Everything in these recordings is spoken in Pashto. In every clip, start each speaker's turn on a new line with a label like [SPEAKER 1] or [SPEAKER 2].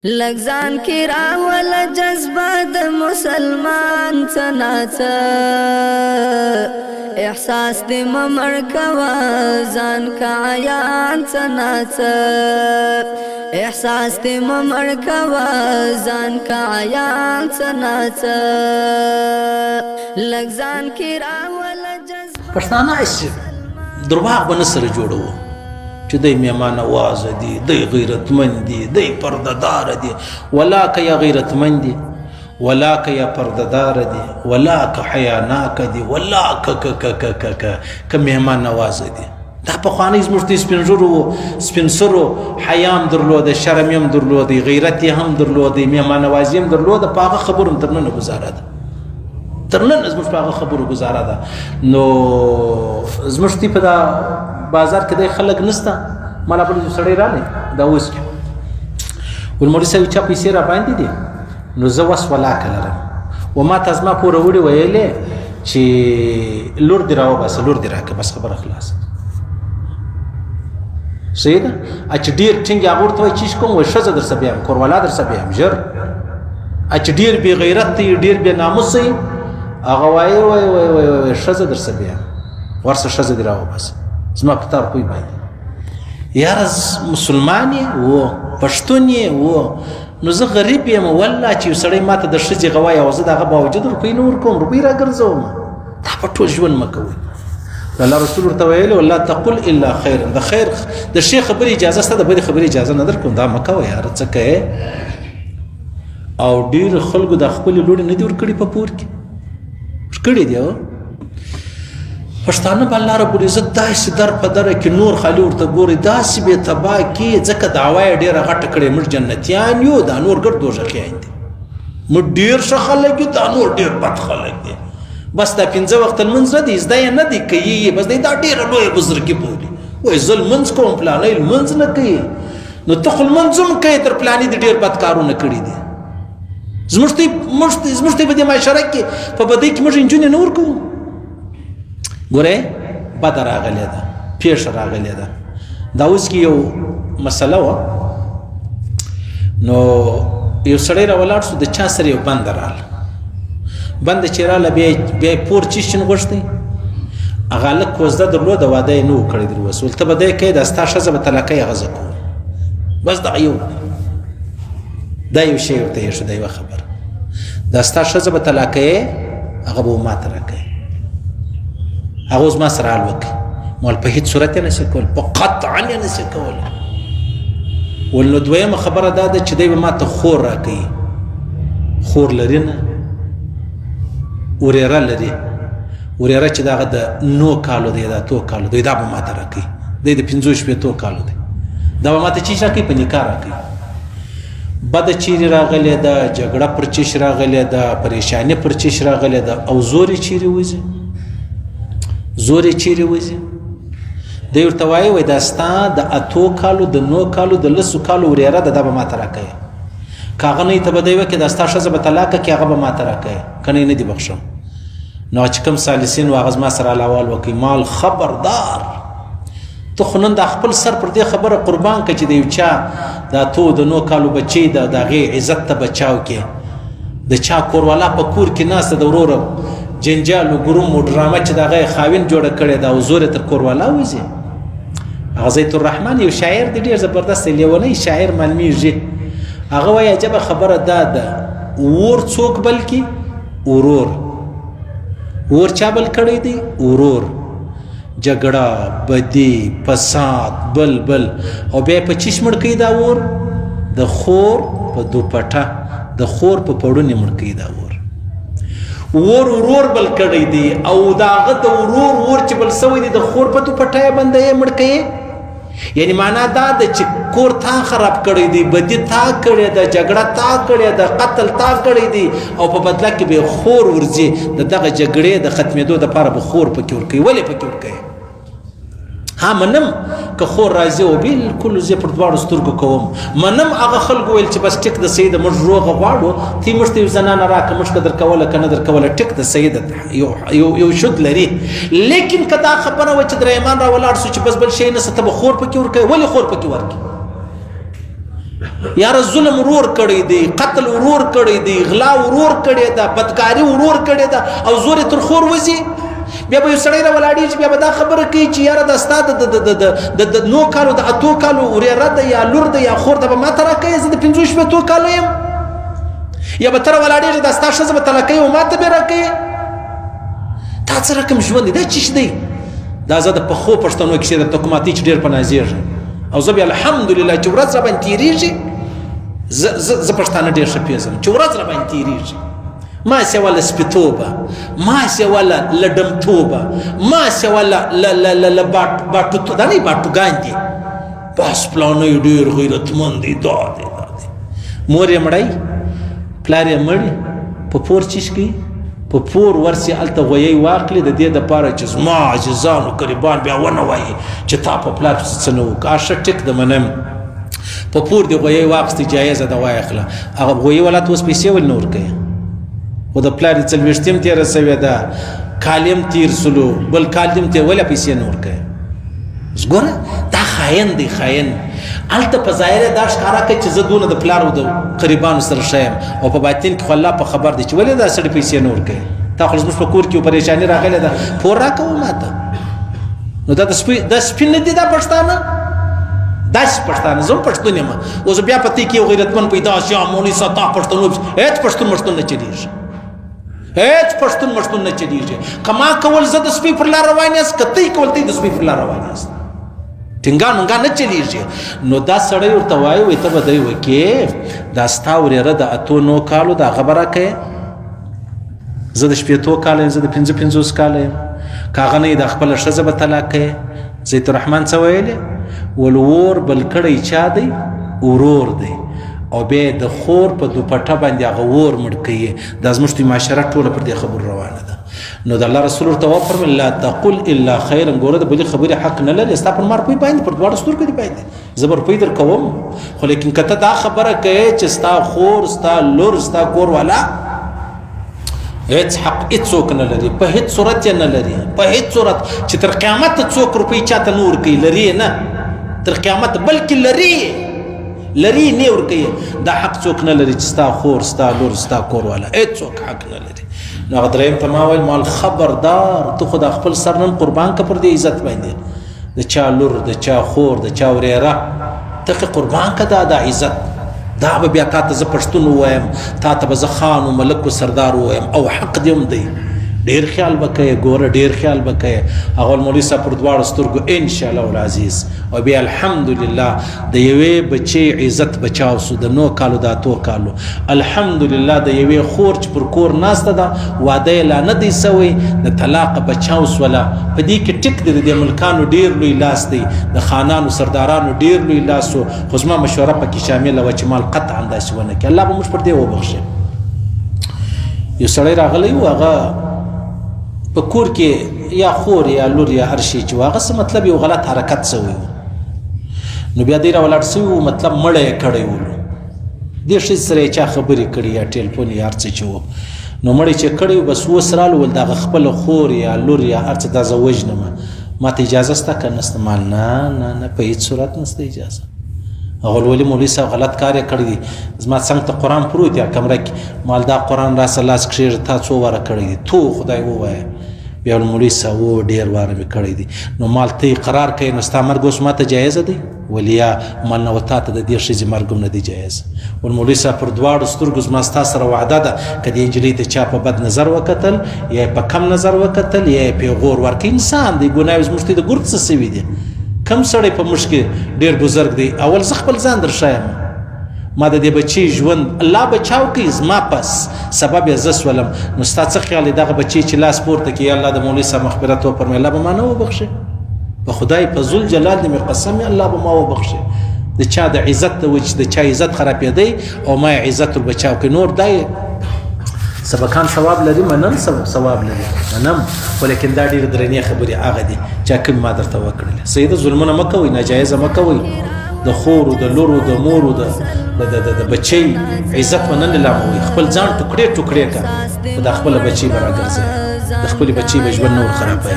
[SPEAKER 1] لگزان کی راول جذبه د مسلمان څناڅه احساس دې ممړ کوا ځان کا عیان څناڅه احساس دې ممړ کوا ځان کا عیان څناڅه لگزان کی راول جذبه
[SPEAKER 2] پښتانه اسې درواغ به نه سره جوړوو چې دی مهمان نواز دي دی غیرتمند دي دی پردهدار دي ولا که یا غیرتمند دي ولا که یا پردهدار دي ولا که حیاناک دي ولا که مهمان نواز دي دا پخوانی زموږ د سپین سرو حیام درلوده شرم هم درلوده غیرت هم درلوده مهمان نوازي هم درلوده په هغه خبرو تر ننه ګزاره ده تر نن زموږ په هغه خبرو ګزاره ده نو زموږ تی په دا بازار کې د خلک نسته مالا په سړی رالی دا اوس کې ولمړي صاحب چا پیسې را باندې دي نو زه وس ولاکه لرم و ما ته زما پوره وړي ویلې چې لور دې راوباسه لور دې راکړه بس خبره خلاصه صحیح ده چې ډېر ټینګ هغه ورته وایي چې کوم وایي ښځه درسه بیا یم کوروالا درسه بیا یم ژر چې ډېر بې غیرت دی ډېر بې ناموس دی هغه وایي ښځه درسه بیا یم ورسه ښځه دې راوباسه زما په تار پوی باندې یاره مسلمان یې و پښتون یې و نو زه غریب یم والله چې یو سړی ماته د ښځې غوایي او زه د هغه باوجود روپۍ نه ورکوم روپۍ راګرځوم دا په ټول ژوند مه کوئ الله رسول ورته ویلي ولا تقل الا خیر د خیر د ښې خبرې اجازه شته د بدې خبرې اجازه نه درکوم دا مه کوه یاره څه کوې او ډېر خلکو د خپلې لوڼې نه دي ورکړي په پور کې ورکړي دي پښتانه به الله رب العزت داسې در په دره کې نور خالي ورته ګوري داسې بې تباه کې ځکه دعوا یې ډېره غټه کړې موږ جنتیان یو دا نور ګرد دوزخیان دي موږ ډېر ښه خلک یو دا نور ډېر بد خلک دي بس دا 5 وخت لمونځ نه دي زده یې نه دي کوي بس دی دا ډېره لویه بزرګي بولي وایي زه لمونځ کوم پلانی لمونځ نه کوي نو ته خو لمونځ هم کوې تر پلاني دې ډېر بد کارونه کړي دي زموږ ته په دې معاشره کې په بدۍ کې موږ نجونې نه ورکوو ګوره بده راغلی ده پیښه راغلی ده دا اوس کې یو مسله وه نو یو سړی راولاړ شو د چا سره یو بنده راله بنده چې راله بیا یې پور چیشن غوښتی هغه هلک کوزده درلوده واده یې نه و کړی در اوس ول ته به دی کوې دا ستا ښځه به طلاقۍ هغه زه کوم بس دغه یو دا یو شی ورته یې شو دا یوه خبره دا ستا ښځه به طلاقۍ هغه به ما ته راکوي هغه اوس ما سره حال وکړي مول په هېڅ صورت یې نشي کولی په قطعا یې نشي کولی ول نو دویمه خبره دا ده چې دی به ما ته خور راکوي خور لري نه ورېره لري ورېره چې د هغه د 9 کالو دی دا 2 کالو دی دا به ما ته راکوي دی د 15 کالو دی دا به ما ته چیش راکوي په نکاح راکوي بده چیرې راغلی ده جګړه پر چیش راغلی ده پریشاني پر چیش راغلی ده او زور یې چیرې وځي زور یې چیرې وځي دی ورته وایي دا ستا د 8 کالو د 9 کالو د 10 کالو ورېره ده دا به ما ته راکوي که هغه نه یې ته به دی وکړي دا ستا ښځه به طلاقه کړي هغه به ما ته راکوي که نه یې نه دي بخښم نو چې کوم سالسین و هغه زما سره حلال وکړي مال خبردار ته خو نن دا خپل سر پر دې خبره قربان کړه چې د یو چا دا 8 د 9 کالو بچی د هغې عزت ته بچاو کې د چا کوروالا په کور کې ناسته د وروره جنجال و ګروم و ډرامه چې د هغه یې خاوین جوړه کړې ده او زور یې تر کوروالا وځي هغه زید الرحمن یو شاعر دی ډېر زبردست لیونی شاعر معلومیږي هغه وایي عجبه خبره دا ده اور څوک بلکې ورور اور چا بل کړی دی ورور جګړه بدي فساد بل او بیا په چیش مړ کوي دا اور د خور په دوپټه د خور په پړونې مړ کوي دا اور ورور بل کړی دی او دا هغه د ورور چې بل سوی دی د خور په دوپټه یې باندې یې مړ کوي یعنی معنا دا ده چې کور تا خراب کړی دی بدي تا کړې ده جګړه تا کړې ده قتل تا کړی دی او په بدله کې به خور ورځي د دغه جګړې د ختمېدو دپاره به خور پکې ورکوي ولې پکې ورکوي ها منم که خور راځي او بالکل زه پر دواړو سترګو کوم منم هغه خلکو ویل چې بس ټیک د سیده موږ روغه غواړو تی موږ ته یو زنانه راکړه موږ که درکوله که نه درکوله ټیک د سیده یو شد لري لیکن که دا خبره وه چې درېمان راولاړ سو چې بس بل شی نسته ته به خور پکې ورکوي ولې خور پکې ورکوي یاره ظلم ورور کړی دی، قتل ورور کړی دی، غلا ورور کړی ده، بدکاري ورور کړی ده، او زور یې تر خور وځي. بیا به یو سړی راولاړېږي بیا به دا خبره کوي چې یاره دا ستا د 9 کالو د 8 کالو ورېره ده یا لور ده یا خور ده به ما ته راکوې، زه د 15 شپېتو کالو یم. یا به ته راولاړېږي دا ستا ښځه به طلاقوي او ما ته به یې راکوې. دا څه رقم ژوند دی؟ دا چیش دی؟ دا زه د پخو پښتنو کیسې درته کوم اتې چې ډېر په نازېږم، او زه بیا الحمدلله چې ورځ را باندې تېرېږي زه پښتانه ډېر ښه پېژنم چې ورځ را باندې تېرېږي. ماسې واله سپېتوبه، ماسې واله لډمتوبه، ماسې واله باټو دا نه باټوګان دي، بس پلانی ډېر غیرتمند دی، دا دی دا دی. مور یې مړی پلار یې مړی، په پور چیش کوي، په پور ورسي هلته غویی واخلي د دې دپاره چې زما عزیزانو قریبان بیا ونه وایي چې تا په پلار پسې څه نه وکړه. ښه ټیک ده منم، په پور دې غویی واخیستې جایزه ده واخله، هغه غویی والا ته اوس پیسې ولې نه ورکوي؟ خو د پلار یې 40 تېره سوې ده، کال یې تېر سلو، بل کال یې تېر، ولې پیسې نه ورکوي؟ اوس ګوره دا خاین دی، خاین. هلته په ظاهر یې دا ښکاره کوي چې زه دونه د پلار او د قریبانو سره ښه یم، او په باطن کې خو الله په خبر دی چې ولې دا سړي پیسې نه ورکوي. تا خو زموږ په کور کې پریشاني راغلې ده، پور راکوه ماته. نو دا د سپین نه دي دا پښتانه، داسې پښتانه. زه هم پښتون یم، اوس بیا په دې کې یو غیرتمند پیدا شي مولوي صاحب تا پښتون، هېڅ پښتون مښتون نه چلېږي، هېڅ پښتون مښتون نه چلېږي. که ما کول زه د سپي پر لار روان یاست، که ته یې کول ته د سپي پر لار روان یاست، ټینګان منګان نه چلېږي. نو دا سړی ورته وایي وایي ته به دی وکې دا ستا ورېره د 8-9 کالو دا هغه به راکوې، زه د 18 کاله یم، زه د 55 کاله یم. که هغه نه یې دا خپله ښځه به طلاق کوې. زید الرحمن څه ویلې؟ ولور بل کړی چا دی؟ ورور دی، او بیا د خور په دوپټه باندې هغه اور مړ کوي. دا زموږ د معاشره ټوله پر دې خبرو روانه ده. نو د الله رسول ورته وفرمایل لا تقل الا خیرا. ګوره د بلې خبرې حق نه لري، ستا پر مار پوی باندې پر دواړو سترګو دې باندې زه به روپۍ در کوم. خو لیکن که ته دا خبره کوې چې ستا خور ستا لور ستا کور والا هېڅ حق هېڅوک نه لري، په هېڅ صورت یې نه لري، په هېڅ صورت چې تر قیامته څوک روپۍ چاته نه ورکوي، لري نه تر قیامته، بلکې لري نه ورکوي. دا حق څوک نه لري چې ستا خور ستا لور ستا کور والا هېڅوک حق نه لري. نو هغه درېیم ته ما ویل مال خبردار ته خو د خپل سر نن قربان که پر دې عزت باندې، د چا لور د چا خور د چا ورېره ته قربان که دا عزت. دا به بیا تا ته زه پښتون ووایم، تا ته به زه خان و ملک و سردار ووایم، او حق دې هم دی. ډېر خیال به کوې، ګوره ډېر خیال به کوې. هغه مولوي صاحب پر دواړو سترګو انشاءالله العزیز. او بیا الحمدلله د یوې بچې عزت بچاو سو، د 9 کالو د 8 کالو. الحمدلله د یوې خور چې پر کور ناسته ده، واده یې لا نه دی سوی، د طلاق بچاو سوله. په دې کې ټیک دی د ملکانو ډېر لوی لاس دی، د خانانو سردارانو ډېر لوی لاس و، خو زما مشوره پکې شامله وه چې مال قطعا داسې ونه کړي. الله به موږ پر دې وبخښي. یو سړی راغلی و، هغه په کور کې یا خور یا لور یا هر شي چې هغه څه مطلب یو غلط حرکت سوی و. نو بیا دی راولاړ سوی و، مطلب مړی یې کړی و، دې ښځې سره یې چا خبرې کړي یا ټلیفون یا هر څه چې و. نو مړی چې کړی و بس اوس رالو ول د هغه خپله خور یا لور یا هر څه دا زه وژنمه، ما ته اجازه شته که نشته؟ مال نه په هېڅ صورت نشته اجازه. هغه ولي مولوي صاحب غلط کار یې کړی دی، زما څنګ ته قرآن پروت یا کمره کې، مال دا قرآن راسه لاس کښېږده تا 2 واره کړی دی، تو خدای ووایه. بیا مولوي صاحب و ډېر واره مې کړی دی. نو مال ته یې قرار کوي، نو ستا مرګ اوس ما ته جایزه دی؟ ولیا مال نه و تا ته د دې ښځې مرګ هم نه دی جایز. مولوي صاحب پر دواړو سترګو زما ستا سره وعده ده، که دې نجلۍ ته چا په بد نظر وکتل یا په کم نظر وکتل یا یې پیغور ورکړي، انسان دی، ګناه زموږ ته د ګرد څه سوي دي. کم سړی په موږ کې ډېر بزرګ دی. اول زه خپل ځان در ښایم، ما د دې بچي ژوند الله بچاو کوي، زما پس سبب یې زه سولم. نو ستا څه خیال دی دغه بچي چې لاس پورته کړي، یا الله د مولوي صاحب مغفرت وفرمایي، الله به ما نه وبخښي؟ په خدای په ذوالجلال دې مې قسم، الله به ما وبخښي. د چا د عزت د وجې د چا عزت خرابېدی او ما یې عزت ور بچاو کوي. نور دا سبقان ثواب لري، منم ثواب لري منم، ولیکن دا ډېرې درنې خبرې هغه دي چې کوم ما درته وکړلې. سیده ظلمونه مه کوئ، ناجایزه مه کوئ، د خورو د لورو د مورو د بچی عزت ونه لیلاموئ، خپل ځان ټوکړې ټوکړې کړه، خو دا خپله بچی به راګرځوي، د خپلې بچی به ژوند نه ور خرابوي.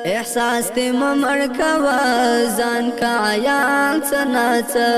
[SPEAKER 1] احساس تی ممر کوا ځان کا عیان څه ناڅه